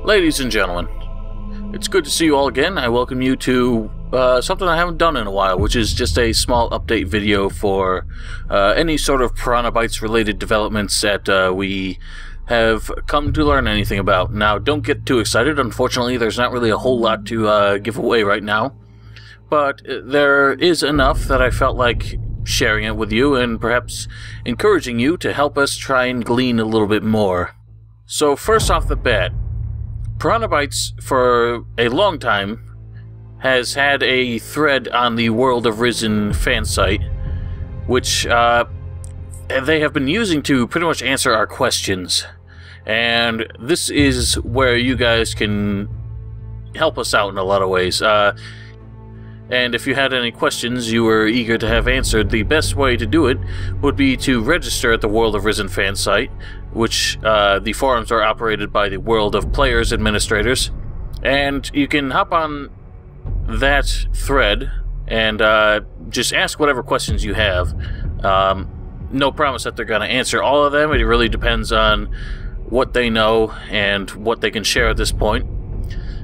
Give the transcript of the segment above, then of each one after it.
Ladies and gentlemen, it's good to see you all again. I welcome you to something I haven't done in a while, which is just a small update video for any sort of Piranha Bytes related developments that we have come to learn anything about. Now, don't get too excited. Unfortunately, there's not really a whole lot to give away right now, but there is enough that I felt like sharing it with you and perhaps encouraging you to help us try and glean a little bit more. So first off the bat, Piranha Bytes, for a long time, has had a thread on the World of Risen fan site, which they have been using to pretty much answer our questions. And this is where you guys can help us out in a lot of ways. And if you had any questions you were eager to have answered, the best way to do it would be to register at the World of Risen fan site, which the forums are operated by the World of Players administrators. And you can hop on that thread and just ask whatever questions you have. No promise that they're going to answer all of them. It really depends on what they know and what they can share at this point.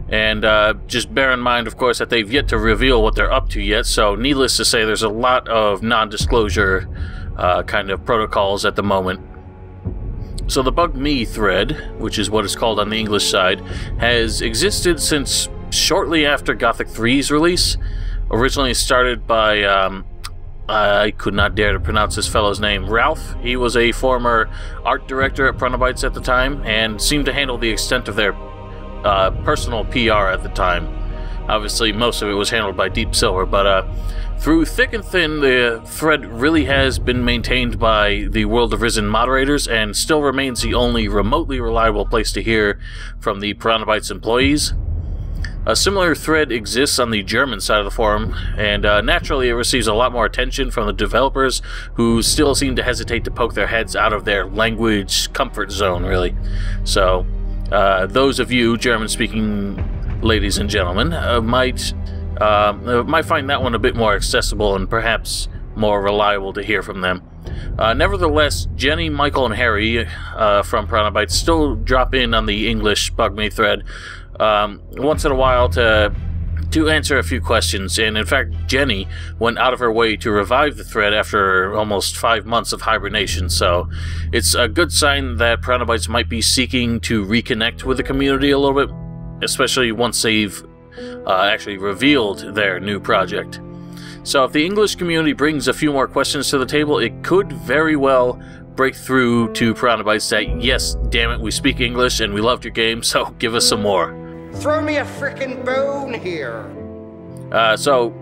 And just bear in mind, of course, that they've yet to reveal what they're up to yet, so needless to say, there's a lot of non-disclosure kind of protocols at the moment. So the Bug Me thread, which is what it's called on the English side, has existed since shortly after Gothic 3's release. Originally started by, I could not dare to pronounce this fellow's name, Ralph. He was a former art director at Piranha Bytes at the time, and seemed to handle the extent of their personal PR at the time. Obviously, most of it was handled by Deep Silver, but through thick and thin, the thread really has been maintained by the World of Risen moderators and still remains the only remotely reliable place to hear from the Piranha Bytes employees. A similar thread exists on the German side of the forum, and naturally it receives a lot more attention from the developers, who still seem to hesitate to poke their heads out of their language comfort zone, really. So those of you German-speaking ladies and gentlemen might find that one a bit more accessible and perhaps more reliable to hear from them. Nevertheless, Jenny, Michael, and Harry from Piranha Bytes still drop in on the English Bug Me thread once in a while to answer a few questions, and in fact Jenny went out of her way to revive the thread after almost 5 months of hibernation, so it's a good sign that Piranha Bytes might be seeking to reconnect with the community a little bit, especially once they've actually revealed their new project. So if the English community brings a few more questions to the table, it could very well break through to Piranha Bytes that, yes, damn it, we speak English and we loved your game, so give us some more. Throw me a frickin' bone here. So,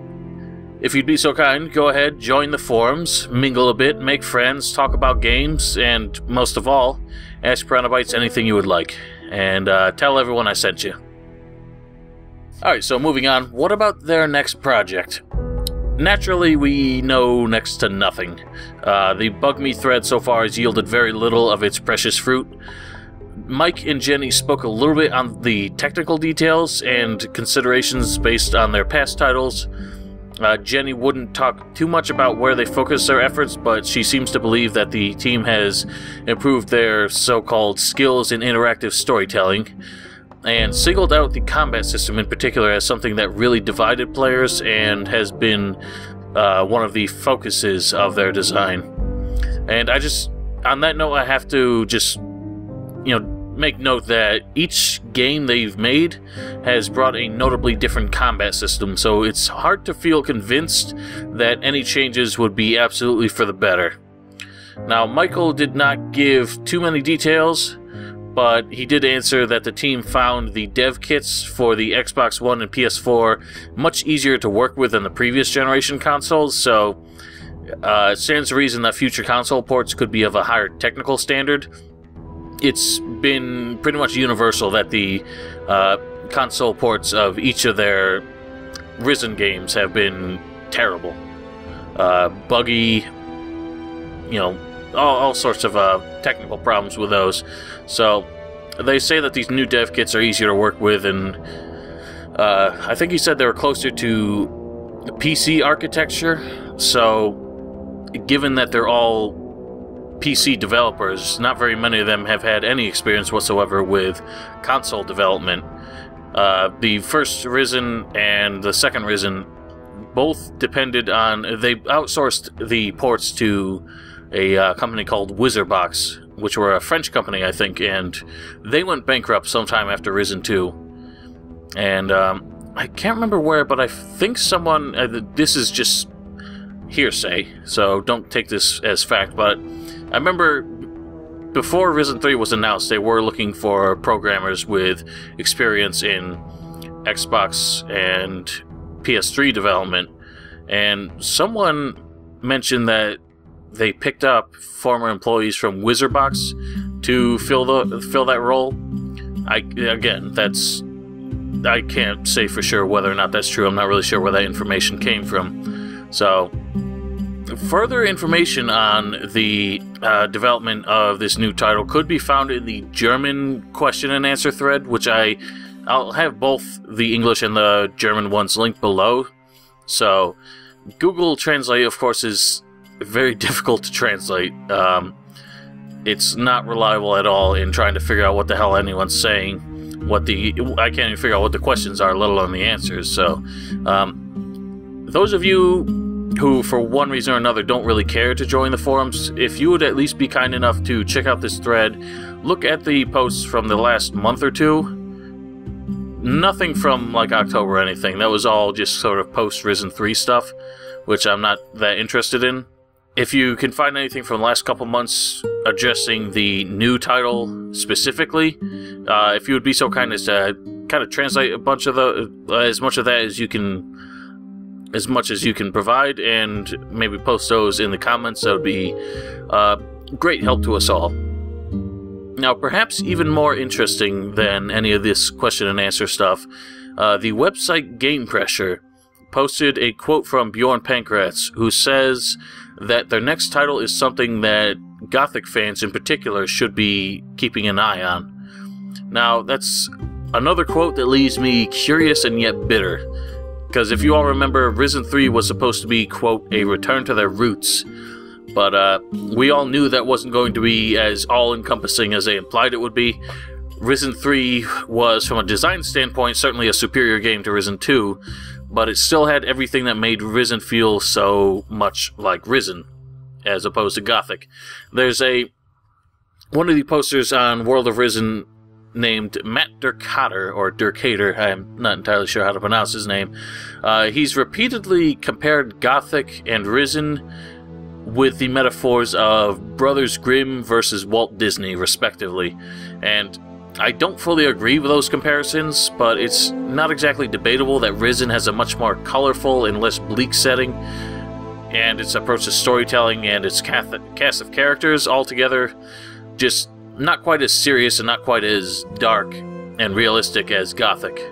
if you'd be so kind, go ahead, join the forums, mingle a bit, make friends, talk about games, and most of all, ask Piranha Bytes anything you would like. And tell everyone I sent you. Alright, so moving on, what about their next project? Naturally, we know next to nothing. The Bug Me thread so far has yielded very little of its precious fruit. Mike and Jenny spoke a little bit on the technical details and considerations based on their past titles. Jenny wouldn't talk too much about where they focus their efforts, but she seems to believe that the team has improved their so-called skills in interactive storytelling, and singled out the combat system in particular as something that really divided players and has been one of the focuses of their design. And on that note, I have to just make note that each game they've made has brought a notably different combat system, so it's hard to feel convinced that any changes would be absolutely for the better. Now, Michael did not give too many details, but he did answer that the team found the dev kits for the Xbox One and PS4 much easier to work with than the previous generation consoles, so it stands to reason that future console ports could be of a higher technical standard. It's been pretty much universal that the console ports of each of their Risen games have been terrible. Buggy, all sorts of technical problems with those. So they say that these new dev kits are easier to work with, and I think he said they were closer to PC architecture. So given that they're all PC developers, not very many of them have had any experience whatsoever with console development. The first Risen and the second Risen both depended on... They outsourced the ports to a company called Wizardbox, which were a French company, I think, and they went bankrupt sometime after Risen 2. And I can't remember where, but I think someone... this is just hearsay, so don't take this as fact, but I remember before Risen 3 was announced, they were looking for programmers with experience in Xbox and PS3 development, and someone mentioned that they picked up former employees from Wizardbox to fill that role. I can't say for sure whether or not that's true. I'm not really sure where that information came from. So, further information on the development of this new title could be found in the German question and answer thread, which I'll have both the English and the German ones linked below. So, Google Translate, of course, is very difficult to translate. It's not reliable at all in trying to figure out what the hell anyone's saying. I can't even figure out what the questions are, let alone the answers. So, those of you who, for one reason or another, don't really care to join the forums, if you would at least be kind enough to check out this thread, look at the posts from the last month or two. Nothing from, like, October or anything. That was all just sort of post-Risen 3 stuff, which I'm not that interested in. If you can find anything from the last couple months addressing the new title specifically, if you would be so kind as to kind of translate a bunch of as much of that as you can, as much as you can provide, and maybe post those in the comments, that would be great help to us all. Now, perhaps even more interesting than any of this question and answer stuff, the website Gamepressure posted a quote from Bjorn Pankratz, who says that their next title is something that Gothic fans in particular should be keeping an eye on. Now, that's another quote that leaves me curious and yet bitter, because if you all remember, Risen 3 was supposed to be, quote, a return to their roots, but we all knew that wasn't going to be as all-encompassing as they implied it would be. Risen 3 was, from a design standpoint, certainly a superior game to Risen 2, but it still had everything that made Risen feel so much like Risen, as opposed to Gothic. There's one of the posters on World of Risen named Matt Durkater, or Durkater, I'm not entirely sure how to pronounce his name. He's repeatedly compared Gothic and Risen with the metaphors of Brothers Grimm versus Walt Disney, respectively, and I don't fully agree with those comparisons, but it's not exactly debatable that Risen has a much more colorful and less bleak setting, and its approach to storytelling and its cast of characters altogether just not quite as serious and not quite as dark and realistic as Gothic.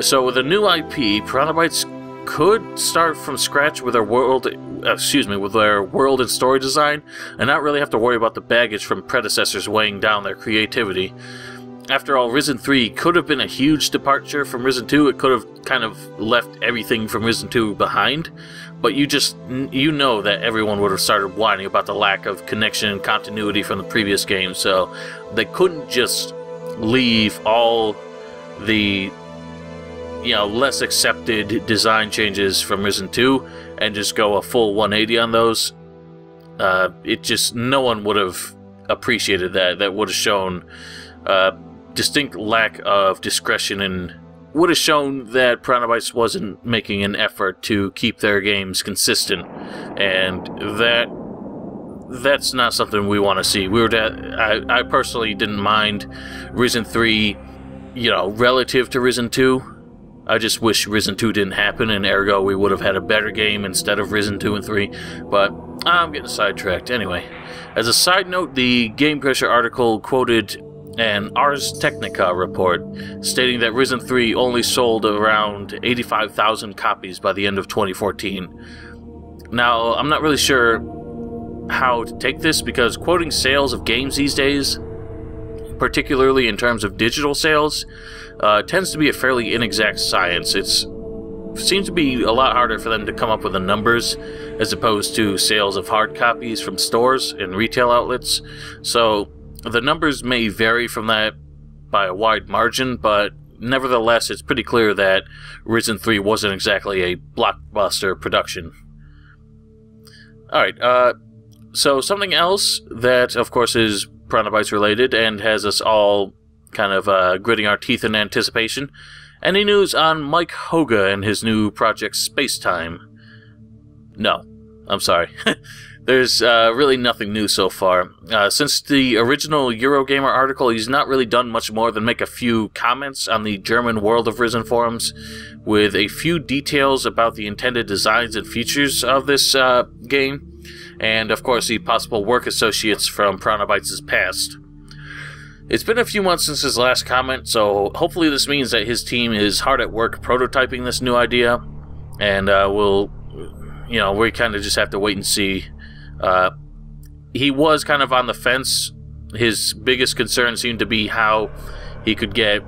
So with a new IP, Piranha Bytes could start from scratch with their world and story design, and not really have to worry about the baggage from predecessors weighing down their creativity. After all, Risen 3 could have been a huge departure from Risen 2. It could have kind of left everything from Risen 2 behind, but you know that everyone would have started whining about the lack of connection and continuity from the previous game, so they couldn't just leave all the less accepted design changes from Risen 2 and just go a full 180 on those. No one would have appreciated that. That would have shown distinct lack of discretion and would have shown that Piranha Bytes wasn't making an effort to keep their games consistent, and that's not something we want to see. I personally didn't mind Risen 3, relative to Risen 2. I just wish Risen 2 didn't happen, and ergo we would have had a better game instead of Risen 2 and 3, but I'm getting sidetracked. Anyway, as a side note, the Gamepressure article quoted an Ars Technica report stating that Risen 3 only sold around 85,000 copies by the end of 2014. Now, I'm not really sure how to take this, because quoting sales of games these days, particularly in terms of digital sales, tends to be a fairly inexact science. It's seems to be a lot harder for them to come up with the numbers as opposed to sales of hard copies from stores and retail outlets. So the numbers may vary from that by a wide margin, but nevertheless, it's pretty clear that Risen 3 wasn't exactly a blockbuster production. Alright, so something else that, of course, is Piranha Bytes related and has us all kind of gritting our teeth in anticipation. Any news on Mike Hoga and his new project Spacetime? No, I'm sorry. There's really nothing new so far. Since the original Eurogamer article, he's not really done much more than make a few comments on the German World of Risen forums with a few details about the intended designs and features of this game, and of course the possible work associates from Piranha Bytes' past. It's been a few months since his last comment, so hopefully this means that his team is hard at work prototyping this new idea, and we kind of just have to wait and see. He was kind of on the fence. His biggest concern seemed to be how he could get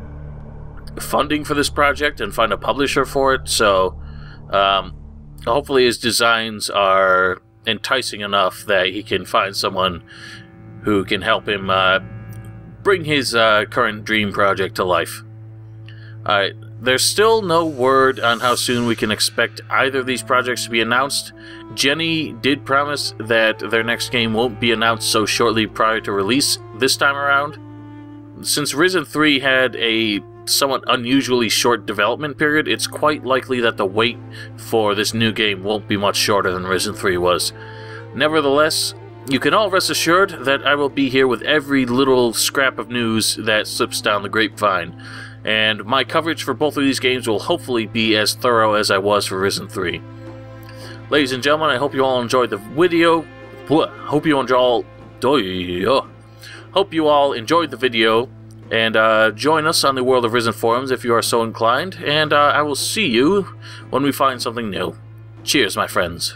funding for this project and find a publisher for it, so hopefully his designs are enticing enough that he can find someone who can help him bring his current dream project to life. There's still no word on how soon we can expect either of these projects to be announced. Jenny did promise that their next game won't be announced so shortly prior to release this time around. Since Risen 3 had a somewhat unusually short development period, it's quite likely that the wait for this new game won't be much shorter than Risen 3 was. Nevertheless, you can all rest assured that I will be here with every little scrap of news that slips down the grapevine, and my coverage for both of these games will hopefully be as thorough as I was for Risen 3. Ladies and gentlemen, I hope you all enjoyed the video. Hope you all enjoyed the video, and join us on the World of Risen forums if you are so inclined, and I will see you when we find something new. Cheers, my friends.